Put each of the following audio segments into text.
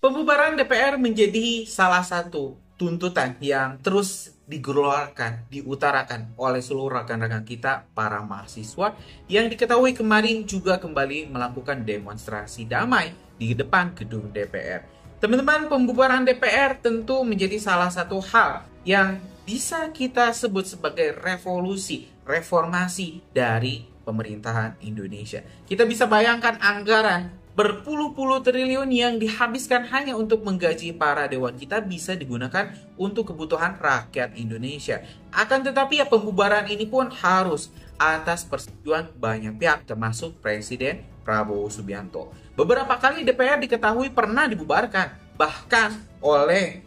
Pembubaran DPR menjadi salah satu tuntutan yang terus digelorakan, diutarakan oleh seluruh rekan-rekan kita, para mahasiswa, yang diketahui kemarin juga kembali melakukan demonstrasi damai di depan gedung DPR. Teman-teman, pembubaran DPR tentu menjadi salah satu hal yang bisa kita sebut sebagai revolusi, reformasi dari pemerintahan Indonesia. Kita bisa bayangkan anggaran berpuluh-puluh triliun yang dihabiskan hanya untuk menggaji para dewan kita bisa digunakan untuk kebutuhan rakyat Indonesia. Akan tetapi pembubaran ini pun harus atas persetujuan banyak pihak termasuk Presiden Prabowo Subianto. Beberapa kali DPR diketahui pernah dibubarkan, bahkan oleh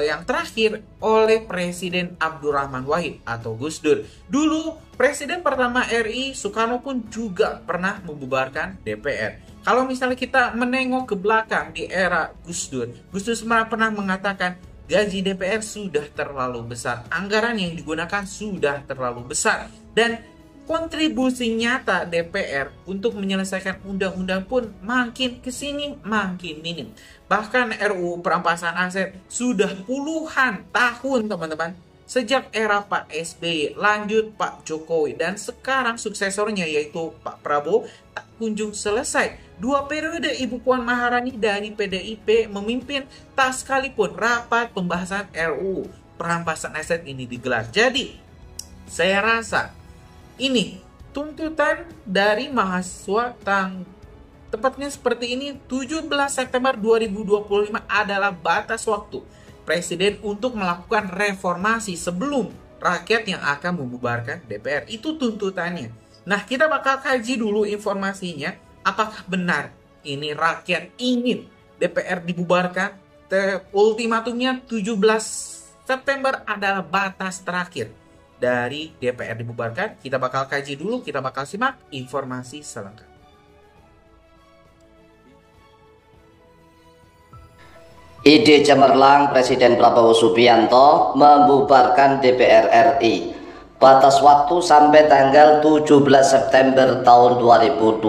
yang terakhir oleh Presiden Abdurrahman Wahid atau Gus Dur. Dulu Presiden pertama RI Soekarno pun juga pernah membubarkan DPR. Kalau misalnya kita menengok ke belakang di era Gus Dur pernah mengatakan gaji DPR sudah terlalu besar, anggaran yang digunakan sudah terlalu besar, dan kontribusi nyata DPR untuk menyelesaikan undang-undang pun makin kesini makin minim. Bahkan RUU perampasan aset sudah puluhan tahun teman-teman, sejak era Pak SBY, lanjut Pak Jokowi, dan sekarang suksesornya yaitu Pak Prabowo tak kunjung selesai. 2 periode Ibu Puan Maharani dari PDIP memimpin, tak sekalipun rapat pembahasan RUU perampasan aset ini digelar. Jadi saya rasa ini tuntutan dari mahasiswa tepatnya seperti ini. 17 September 2025 adalah batas waktu Presiden untuk melakukan reformasi sebelum rakyat yang akan membubarkan DPR. Itu tuntutannya. Nah, kita bakal kaji dulu informasinya. Apakah benar ini rakyat ingin DPR dibubarkan? Ultimatumnya 17 September adalah batas terakhir dari DPR dibubarkan. Kita bakal kaji dulu, kita bakal simak informasi selengkapnya. Ide cemerlang Presiden Prabowo Subianto membubarkan DPR RI. Batas waktu sampai tanggal 17 September tahun 2025.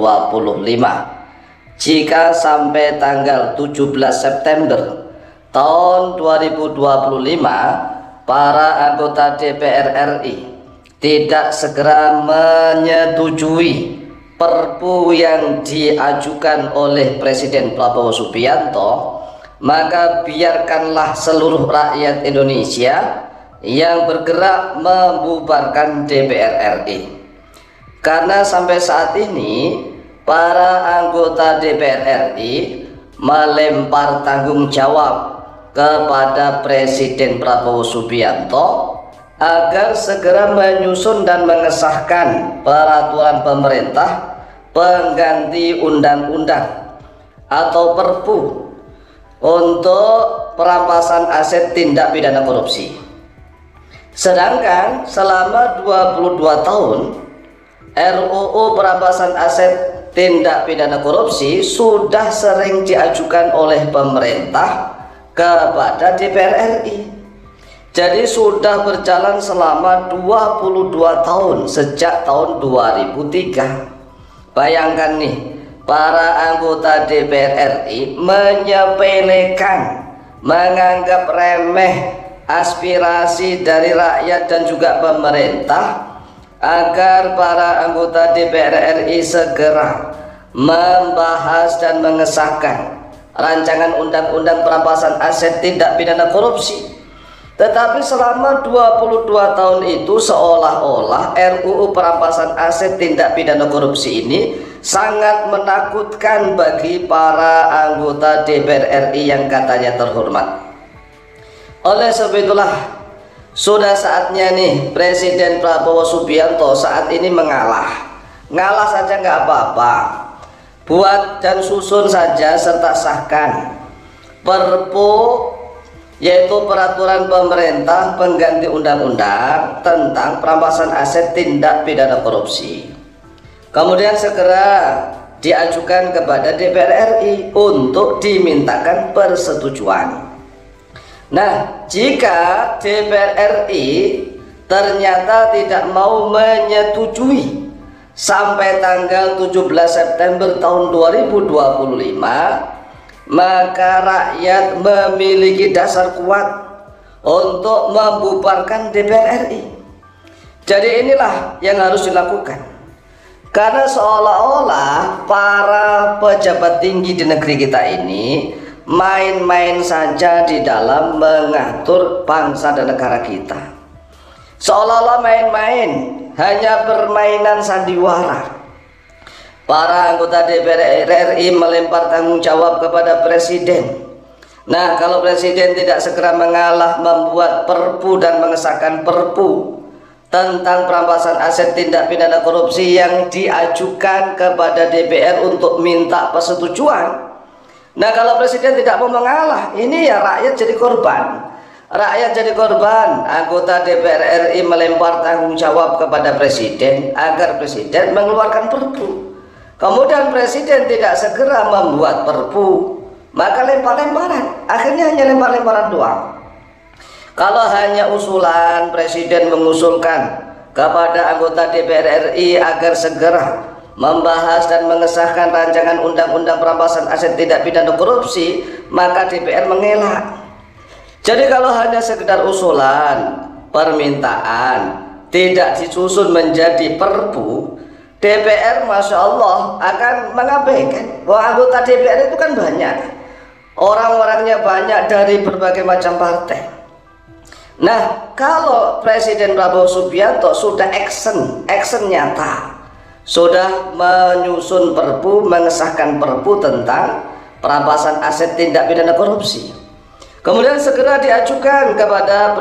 Jika sampai tanggal 17 September tahun 2025 para anggota DPR RI tidak segera menyetujui Perpu yang diajukan oleh Presiden Prabowo Subianto, maka biarkanlah seluruh rakyat Indonesia yang bergerak membubarkan DPR RI. Karena sampai saat ini para anggota DPR RI melempar tanggung jawab kepada Presiden Prabowo Subianto agar segera menyusun dan mengesahkan peraturan pemerintah pengganti undang-undang atau Perpu untuk perampasan aset tindak pidana korupsi. Sedangkan selama 22 tahun RUU perampasan aset tindak pidana korupsi sudah sering diajukan oleh pemerintah kepada DPR RI. Jadi sudah berjalan selama 22 tahun sejak tahun 2003. Bayangkan nih, para anggota DPR RI menyepelekan, menganggap remeh aspirasi dari rakyat dan juga pemerintah agar para anggota DPR RI segera membahas dan mengesahkan rancangan undang-undang perampasan aset tindak pidana korupsi. Tetapi selama 22 tahun itu seolah-olah RUU perampasan aset tindak pidana korupsi ini sangat menakutkan bagi para anggota DPR RI yang katanya terhormat. Oleh sebab itulah sudah saatnya nih Presiden Prabowo Subianto saat ini mengalah. Ngalah saja nggak apa-apa, buat dan susun saja serta sahkan Perpu, yaitu peraturan pemerintah pengganti undang-undang tentang perampasan aset tindak pidana korupsi. Kemudian segera diajukan kepada DPR RI untuk dimintakan persetujuan. Nah, jika DPR RI ternyata tidak mau menyetujui sampai tanggal 17 September tahun 2025, maka rakyat memiliki dasar kuat untuk membubarkan DPR RI. Jadi inilah yang harus dilakukan, karena seolah-olah para pejabat tinggi di negeri kita ini main-main saja di dalam mengatur bangsa dan negara kita. Seolah-olah main-main, hanya permainan sandiwara. Para anggota DPR RI melempar tanggung jawab kepada presiden. Nah, kalau presiden tidak segera mengalah membuat perpu dan mengesahkan perpu tentang perampasan aset tindak pidana korupsi yang diajukan kepada DPR untuk minta persetujuan. Nah, kalau presiden tidak mau mengalah, ini ya rakyat jadi korban. Rakyat jadi korban. Anggota DPR RI melempar tanggung jawab kepada presiden agar presiden mengeluarkan perpu. Kemudian presiden tidak segera membuat perpu, maka lempar-lemparan. Akhirnya hanya lempar-lemparan doang. Kalau hanya usulan, presiden mengusulkan kepada anggota DPR RI agar segera membahas dan mengesahkan rancangan undang-undang perampasan aset tindak pidana korupsi, maka DPR mengelak. Jadi kalau hanya sekedar usulan, permintaan, tidak disusun menjadi perpu, DPR Masya Allah akan mengabaikan bahwa anggota DPR itu kan banyak, orang-orangnya banyak dari berbagai macam partai. Nah, kalau Presiden Prabowo Subianto sudah action nyata, sudah menyusun perpu, mengesahkan perpu tentang perampasan aset tindak pidana korupsi, kemudian segera diajukan kepada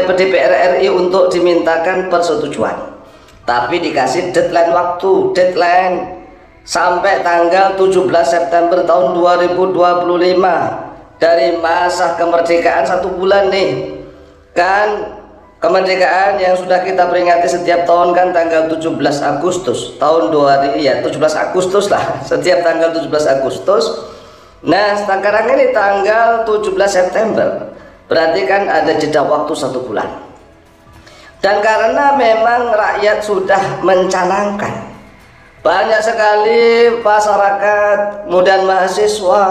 DPR RI untuk dimintakan persetujuan. Tapi dikasih deadline sampai tanggal 17 September tahun 2025. Dari masa kemerdekaan 1 bulan nih. Kan kemerdekaan yang sudah kita peringati setiap tahun kan tanggal 17 Agustus tahun 2000, ya 17 Agustus lah, setiap tanggal 17 Agustus. Nah, sekarang ini tanggal 17 September. Berarti kan ada jeda waktu 1 bulan. Dan karena memang rakyat sudah mencanangkan, banyak sekali masyarakat, kemudian mahasiswa,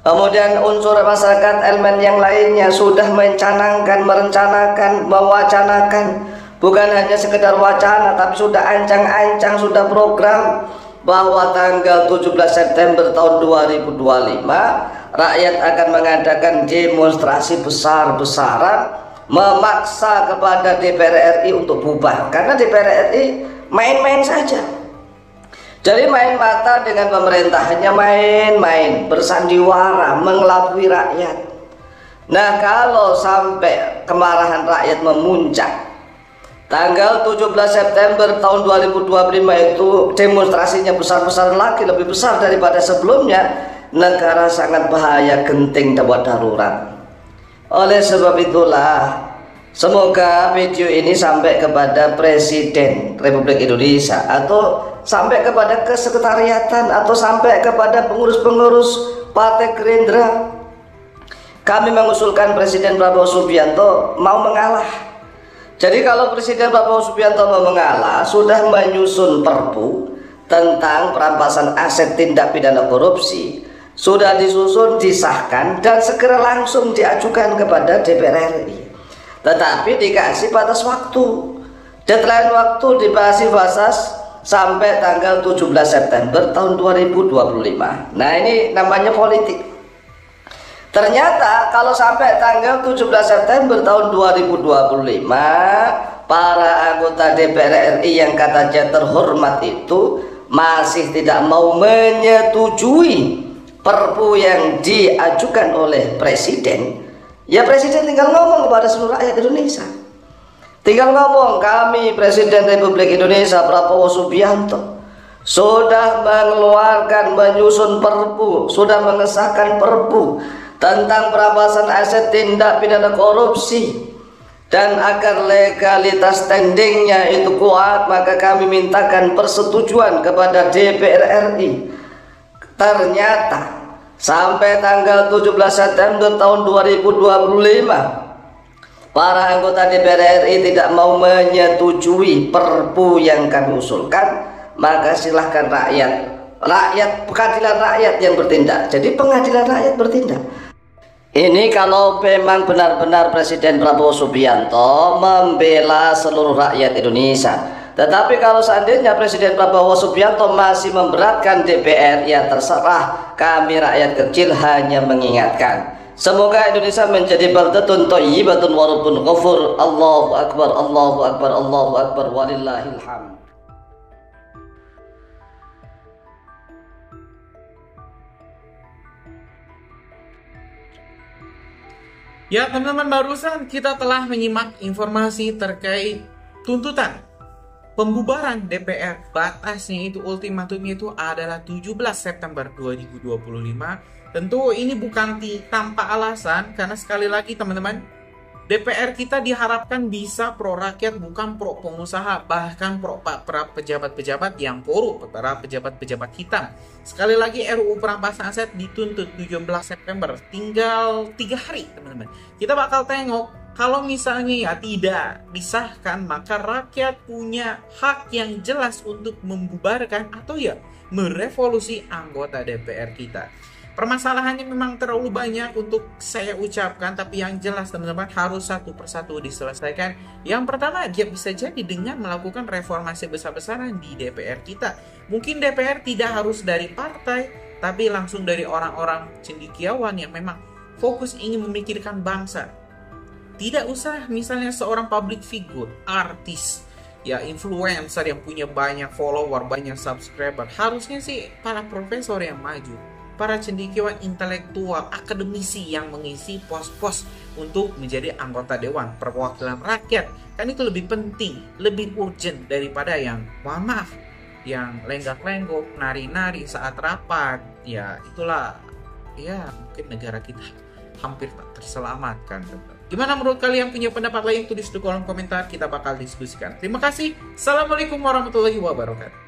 kemudian unsur masyarakat elemen yang lainnya sudah mencanangkan, merencanakan, mewacanakan, bukan hanya sekedar wacana, tapi sudah ancang-ancang, sudah program bahwa tanggal 17 September tahun 2025 rakyat akan mengadakan demonstrasi besar-besaran, memaksa kepada DPR RI untuk bubar, karena DPR RI main-main saja. Jadi main mata dengan pemerintah, hanya main-main, bersandiwara, mengelabui rakyat. Nah, kalau sampai kemarahan rakyat memuncak, tanggal 17 September tahun 2025 itu demonstrasinya besar-besar lagi, lebih besar daripada sebelumnya, negara sangat bahaya, genting, darurat. Oleh sebab itulah, semoga video ini sampai kepada Presiden Republik Indonesia, atau sampai kepada kesekretariatan, atau sampai kepada pengurus-pengurus Partai Gerindra. Kami mengusulkan Presiden Prabowo Subianto mau mengalah. Jadi kalau Presiden Prabowo Subianto mau mengalah, sudah menyusun perpu tentang perampasan aset tindak pidana korupsi, sudah disusun, disahkan, dan segera langsung diajukan kepada DPR RI. Tetapi dikasih batas waktu, deadline waktu dikasih batas sampai tanggal 17 September tahun 2025. Nah, ini namanya politik. Ternyata kalau sampai tanggal 17 September tahun 2025, para anggota DPR RI yang katanya terhormat itu masih tidak mau menyetujui perpu yang diajukan oleh presiden. Ya, presiden tinggal ngomong kepada seluruh rakyat Indonesia, tinggal ngomong, kami Presiden Republik Indonesia Prabowo Subianto sudah mengeluarkan, menyusun perpu, sudah mengesahkan perpu tentang perampasan aset tindak pidana korupsi, dan agar legalitas standingnya itu kuat, maka kami mintakan persetujuan kepada DPR RI. Ternyata sampai tanggal 17 September tahun 2025 para anggota DPR RI tidak mau menyetujui perpu yang kami usulkan. Maka silahkan rakyat rakyat, pengadilan rakyat yang bertindak. Jadi pengadilan rakyat bertindak. Ini kalau memang benar-benar Presiden Prabowo Subianto membela seluruh rakyat Indonesia. Tetapi kalau seandainya Presiden Prabowo Subianto masih memberatkan DPR, ya terserah, kami rakyat kecil hanya mengingatkan. Semoga Indonesia menjadi baldatun thayyibatun wa rabbun ghafur. Allahu akbar, Allahu akbar, Allahu akbar, walillahil hamd. Ya teman-teman, barusan kita telah menyimak informasi terkait tuntutan pembubaran DPR. Batasnya itu, ultimatumnya itu adalah 17 September 2025. Tentu ini bukan tanpa alasan, karena sekali lagi teman-teman, DPR kita diharapkan bisa pro rakyat, bukan pro pengusaha, bahkan pro para pejabat-pejabat yang korup, para pejabat-pejabat hitam. Sekali lagi, RUU perampasan aset dituntut 17 September, tinggal 3 hari teman-teman. Kita bakal tengok, kalau misalnya ya tidak disahkan, maka rakyat punya hak yang jelas untuk membubarkan atau ya merevolusi anggota DPR kita. Permasalahannya memang terlalu banyak untuk saya ucapkan, tapi yang jelas teman-teman harus satu persatu diselesaikan. Yang pertama, dia bisa jadi dengan melakukan reformasi besar-besaran di DPR kita. Mungkin DPR tidak harus dari partai, tapi langsung dari orang-orang cendekiawan yang memang fokus ingin memikirkan bangsa. Tidak usah misalnya seorang public figure, artis, ya influencer yang punya banyak follower, banyak subscriber. Harusnya sih para profesor yang maju, para cendekiawan intelektual, akademisi yang mengisi pos-pos untuk menjadi anggota Dewan Perwakilan Rakyat. Kan itu lebih penting, lebih urgent daripada yang, mohon maaf, yang lenggak-lenggok, nari-nari saat rapat. Ya itulah, ya mungkin negara kita hampir tak terselamatkan. Gimana menurut kalian? Punya pendapat lain? Tulis di kolom komentar, kita bakal diskusikan. Terima kasih. Assalamualaikum warahmatullahi wabarakatuh.